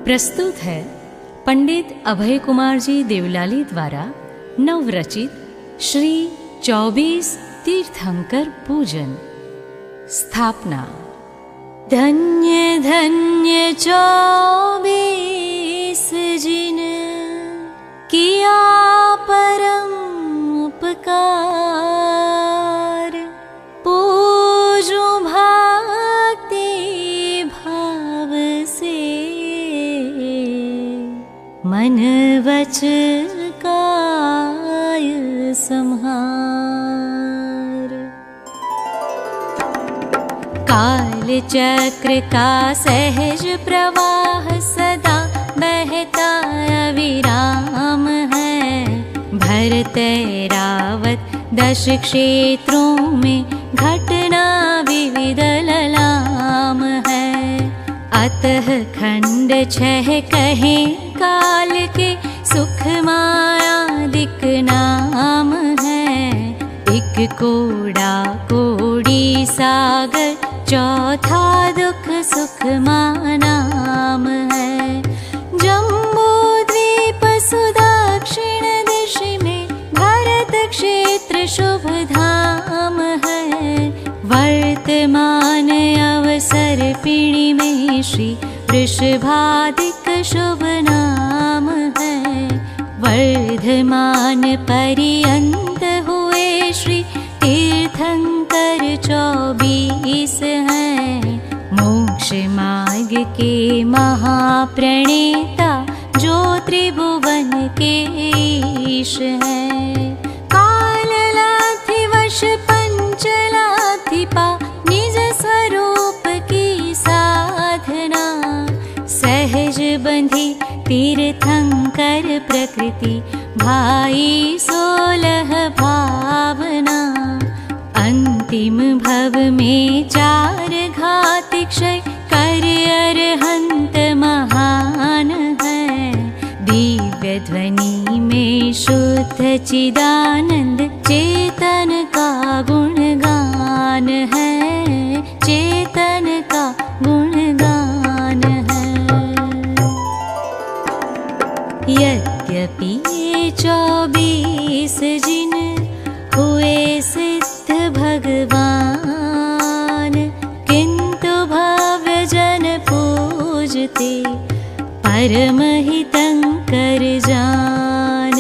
प्रस्तुत है पंडित अभय कुमार जी देवलाली द्वारा नवरचित श्री 24 तीर्थंकर पूजन। स्थापना। धन्य धन्य 24 जिन किया परम उपकार, पूजो भक्ति भाव से मन वच काय संहार। काल चक्र का सहज प्रवाह सदा बहता अविराम है। भरत रावत 10 क्षेत्रों में घटना विविध ललाम है। अतः खंड 6 कहें काल के सुख मायादिक नाम है। एक कोड़ा कोड़ी सागर, चौथा दुख सुख नाम है। जम्बू द्वीप सुदक्षिण दिशि में भरत क्षेत्र शुभ धाम है। वर्तमान अवसर पिणी में श्री वृषभादिक शुभ नाम है। वर्धमान पर्यंत हुए श्री तीर्थंकर 24 हैं। मोक्ष मार्ग के महाप्रणेता जो त्रिभुवन के ईश हैं। काललाथि वश पंचलाथिपा निज स्वरूप की साधना। सहज बंधी तीर्थंकर प्रकृति भाई 16 भावना। अंतिम भव में 4 घात क्षय कर अरहंत महान है। दिव्य ध्वनि में शुद्ध चिदानंद चेतन का गुणगान है। चेतन का गुणगान है। यद्यपि 24 जिन हुए सिद्ध भगवान, किंतु भव्य जन पूजते परम हितंकर जान।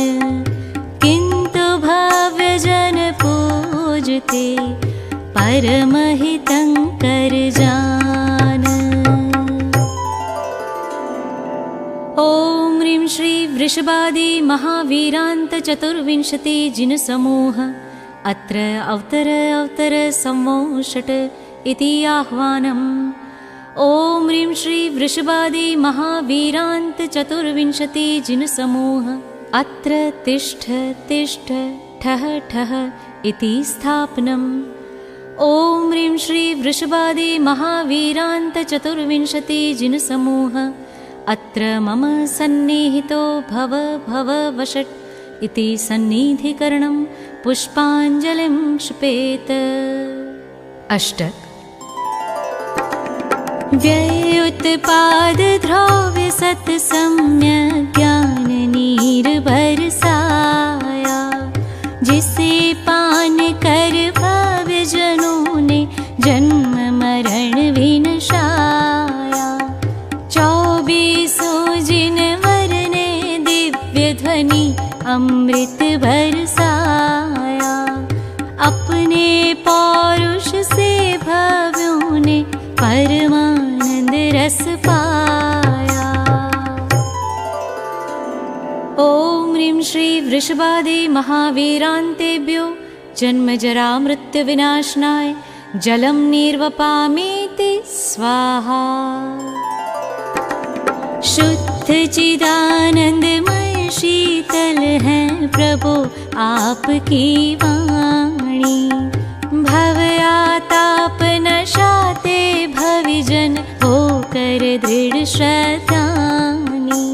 किंतु भव्य जन पूजते परम हितंकर जान। ओम ह्रीं श्री वृषभादि महावीरांत 24 जिन समूह अत्र अवतर संवोषट इति आह्वानम्। ओम ह्रीं श्री वृषभादि महावीरांत 24 जिन समूह अत्र तिष्ठ तिष्ठ ठः ठः इति स्थापनम्। ओम ह्रीं श्री वृषभादि महावीरांत 24 जिन समूह अत्र मम सन्निहितो भव भव वषट् इति सन्निधिकरणं पुष्पाञ्जलिं क्षिपेत। अष्टक। व्ययोत्पाद द्रव्य सत सम्यक ज्ञान नीर बरसाया। जिसे पान कर भव्य जनों ने जन्म मरण विनाशाया। 24 जिन वर ने दिव्य ध्वनि अमृत बरसाया। अपने पौरुष से भव्यों ने परमानंद रस पाया। ओम ह्रीं श्री वृषभादि महावीरांतेभ्यो जन्म जरा मृत्यु विनाशनाय जलम निर्वपामेति स्वाहा। शुद्ध चिदानंदमय शीतल है प्रभु आपकी वाणी। भव आताप नशाते भविजन होकर दृढ़ श्रद्धानी।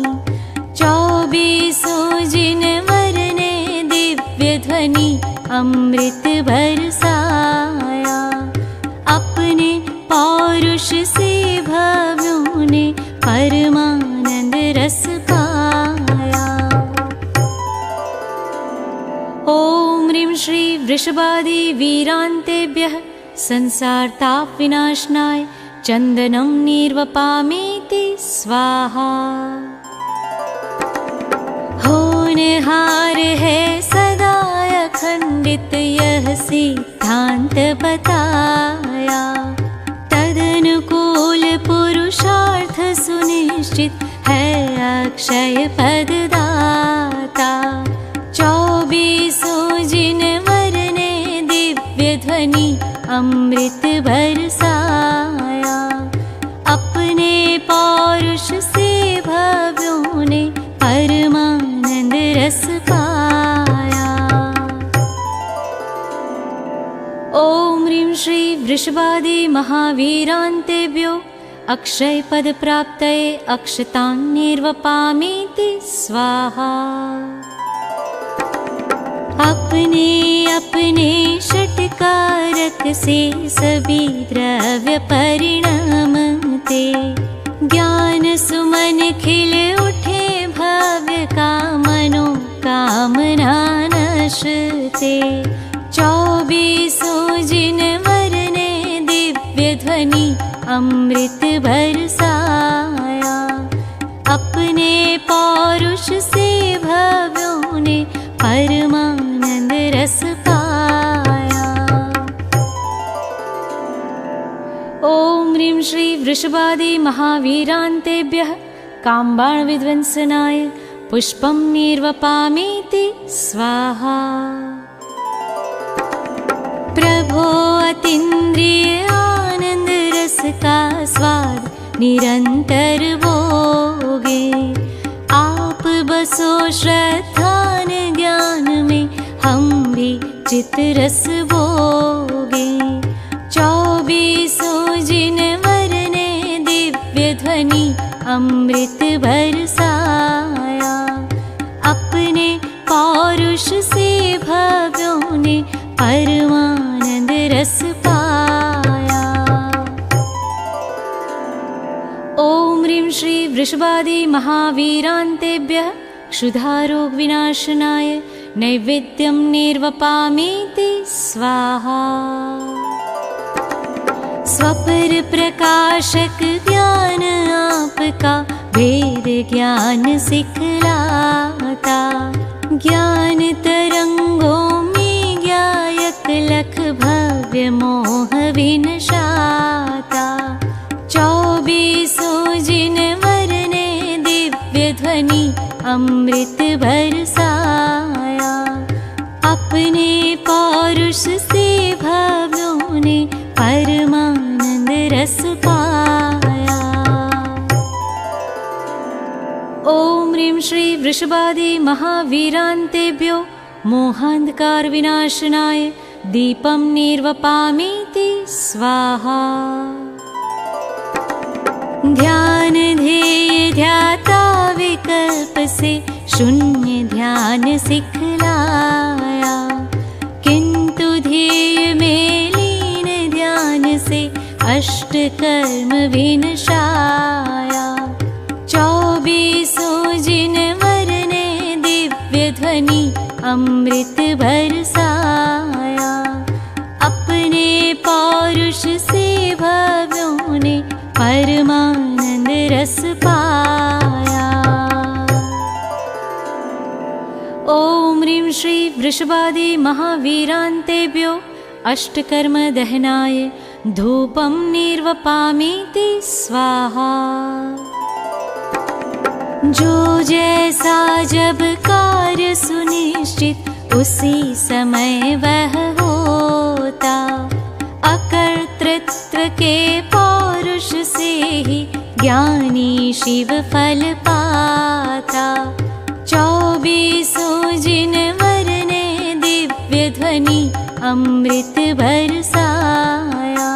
24 जिन वर ने दिव्य ध्वनि अमृत बरसाया। अपने पौरुष से भव्यों ने परमानंद वृषभादि वीरान्तेभ्यः संसारतापविनाशनाय चन्दनं निर्वपामीति स्वाहा। होनहार है सदा अखंडित यह सिद्धांत बताया, तदनुकूल पुरुषार्थ सुनिश्चित है अक्षय पददाता। 24 जिन वर ने दिव्य ध्वनि अमृत बरसाया, अपने पौरुष से भव्यों ने परमानंद रस पाया। ओम ह्रीं श्री वृषभादि महावीरान्तेभ्यो अक्षय पद प्राप्तये अक्षतान् निर्वपामीति स्वाहा। अपने अपने षटकारक से सभी द्रव्य परिणमते, ज्ञान सुमन खिले उठे भव्य कामनो कामना नश्यते। 24 जिन वर ने दिव्य ध्वनि अमृत बरसाया, अपने पौरुष से भव्यों ने परमानंद रस पाया। ओम ह्रीं श्री वृषभादि महावीरान्तेभ्यः काम्बाण विध्वंसनाय पुष्पं निर्वपामीति स्वाहा। प्रभो अतीन्द्रिय आनंद रस का स्वाद निरंतर भोगे, आप बसो श्रद्धान ज्ञान में हम भी चित रस भोगे। 24 जिन वर ने दिव्य ध्वनि अमृत बरसाया, अपने पौरुष से भव्यों ने परमानंद रस पाया। ओम ह्रीं श्री वृषभादि महावीरान्तेभ्यः क्षुधारोग विनाशनाय नैवेद्यं निर्वपामीति स्वाहा। स्वपर प्रकाशक ज्ञान आपका भेद ज्ञान सिखलाता, ज्ञान तरंगों में ज्ञायक लख भव्य मोह विनशाता। 24 जिन वर ने दिव्य ध्वनि अमृत बरसाया, अपने पौरुष से भव्यों ने परमानंद रस पाया। ओम ह्रीं श्री वृषभादि महावीरान्तेभ्यो मोहान्धकार विनाशनाय दीपं निर्वपामीति स्वाहा। ध्यान ध्येय ध्याता विकल्प से शून्य ध्यान सिखलाया, किंतु ध्येय में लीन ध्यान से अष्ट कर्म विनशाया। 24 जिन वर ने दिव्य ध्वनि अमृत बरसाया, अपने पौरुष से भव्यों ने परमानंद रस पाया। ओम ह्रीं श्री वृषभादि महावीरान्तेभ्यो अष्टकर्म दहनाय धूपं निर्वपामीति स्वाहा। जो जैसा जब कार्य सुनिश्चित उसी समय वह होता, अकर्तृत्व के पौरुष से ही ज्ञानी शिव फल पाता। 24 जिन वर ने दिव्य ध्वनि अमृत बरसाया,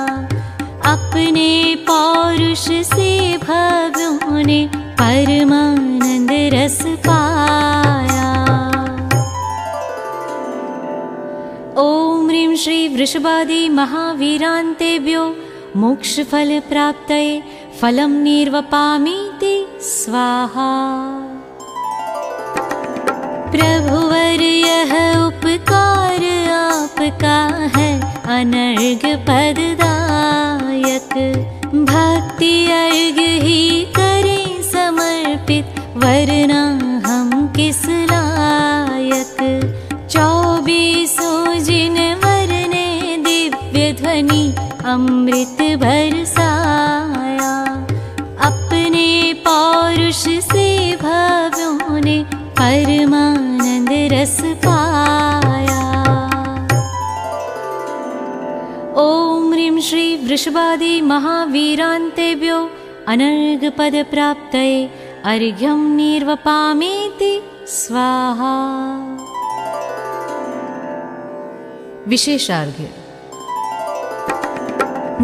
अपने पौरुष से भव्यों ने परमानंद रस पाया। ओम ह्रीं श्री वृषभादि महावीरान्तेभ्यो मोक्ष फल प्राप्तये फलं निर्वपामीति स्वाहा। प्रभुवर यह उपकार आपका है अनर्घ पददायक। भक्ति अर्घ ही करें समर्पित, वरना हम किस लायक। 24 जिन वर ने दिव्य ध्वनि अमृत बरसाया, अपने पौरुष से भव्यों ने परमानंद रस पाया। ओम ह्रीं श्री वृषभादि महावीरान्तेभ्यो अनर्घ पद प्राप्तये अर्घ्यं निर्वपामीति स्वाहा। विशेषार्घ्य।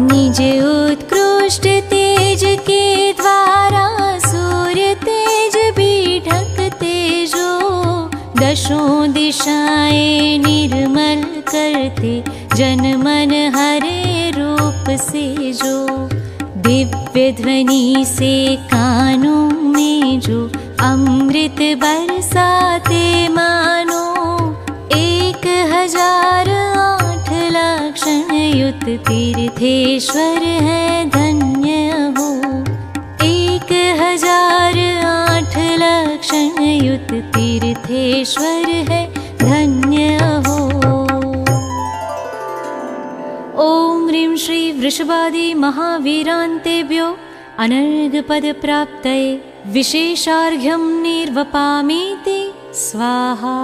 निज उत्कृष्ट तेज के द्वारा सूर्य तेज भी ढकते जो, दशों दिशाएं निर्मल करते जन मन हरे रूप से जो। दिव्य ध्वनि से कानों में जो अमृत बरसाते मानो, 1008 लक्षण युत तीर्थेश्वर है धन्य हो। 1008 लक्षण युत तीर्थेश्वर है धन्य हो। ओम ह्रीं श्री वृषभादि महावीरान्तेभ्यो अनर्घ पद प्राप्तये विशेषार्घ्यं निर्वपामीति स्वाहा।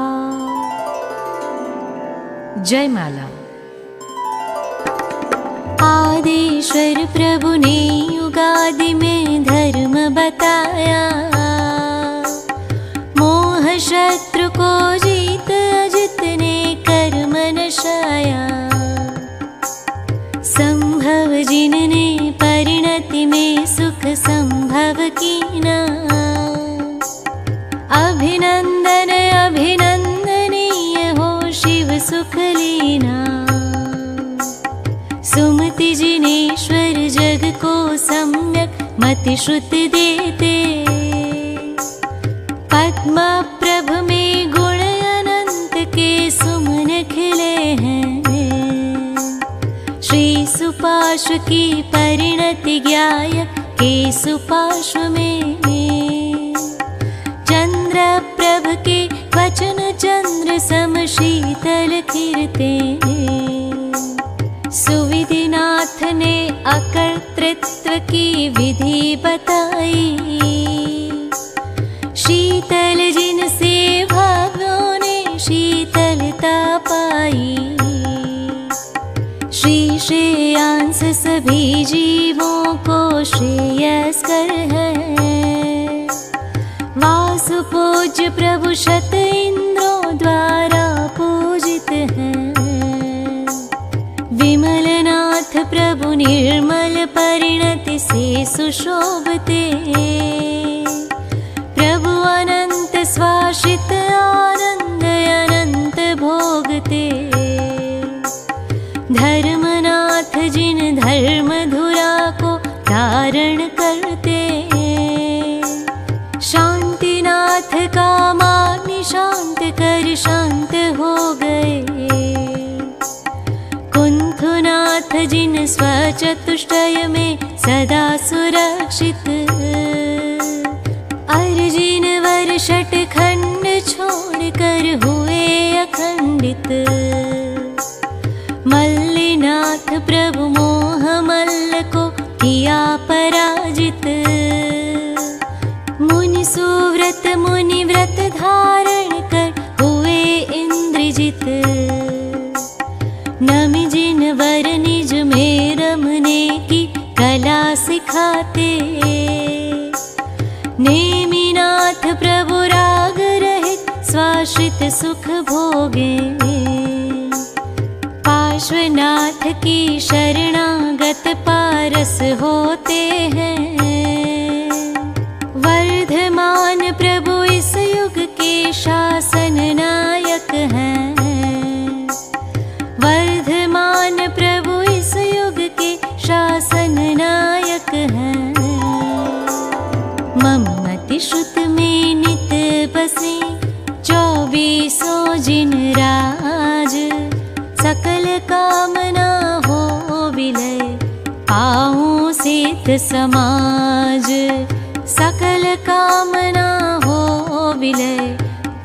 जय माला। आदिश्वर प्रभु ने युगादि में धर्म बताया, मोह शत्रु को जीत जितने कर्म नशाया। संभव जिनने परिणति में सुख संभव कीना, अभिनंदन अभिनंदनीय हो शिव सुख लीना। सुमति जिनेश्वर जग को सम्यक मति श्रुति देते, पद्म प्रभ में गुण अनंत के सुमन खिले हैं। श्री सुपार्श्व की परिणति ज्ञाय के सुपार्श्व में, चंद्र प्रभ के वचन चंद्र सम शीतल खिरते। सुविधिनाथ ने अकर्तृत्व की विधि बताई, शीतल जिनसे भव्यों ने शीतलता पाई। श्री श्रेयांस सभी जीवों को श्रेयस्कर है, वासु पूज्य प्रभु शत इंद्रों द्वारा पूजित हैं। विमलनाथ प्रभु निर्मल परिणति से सुशोभते, प्रभु अनंत स्वाश्रित आनंद अनंत भोगते। धर्मनाथ जिन धर्म धुरा को धारण करते, शांतिनाथ का मान शांत कर शांत हो गए। कुंथुनाथ जिन स्वचतुष्टय में सदा सुरक्षित, अर्जिन वर षट खंड छोड़कर हुए अखंडित। मल्लिनाथ प्रभु मोह मल्ल को किया पराजित, मुनि सुव्रत मुनि व्रत धारण कर हुए इंद्रजित। नमि जिन वर निज में रमने की कला सिखाते, नेमिनाथ प्रभु राग रहित स्वाश्रित सुख भोगे। पार्श्वनाथ की शरणागत पारस होते हैं, वर्धमान प्रभु इस युग के शासन नायक हैं। वर्धमान प्रभु इस युग के शासन नायक हैं। मम मति श्रुत में नित बसे 24 जिन राज, कामना हो विलय, पाऊँ सिद्ध समाज। सकल कामना हो विलय,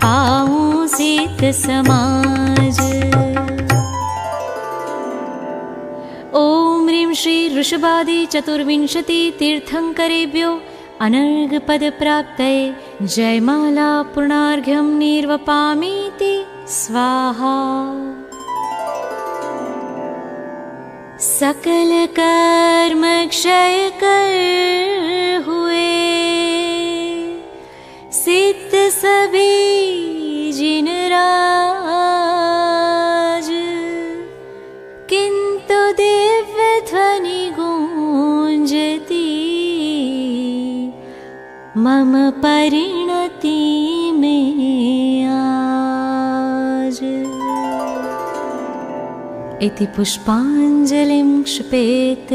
पाऊँ सिद्ध समाज। ॐ ह्रीं श्री वृषभादि चतुर्विंशति तीर्थंकरेभ्यो अनर्घपदप्राप्तये जयमाला पूर्णार्घ्यं निर्वपामीति स्वाहा। सकल कर्म क्षय कर हुए, सिद्ध सभी जिन राज। किंतु दिव्य ध्वनि गूंजती, मम परिणति में आज। इति पुष्पाञ्जलिं क्षिपेत्।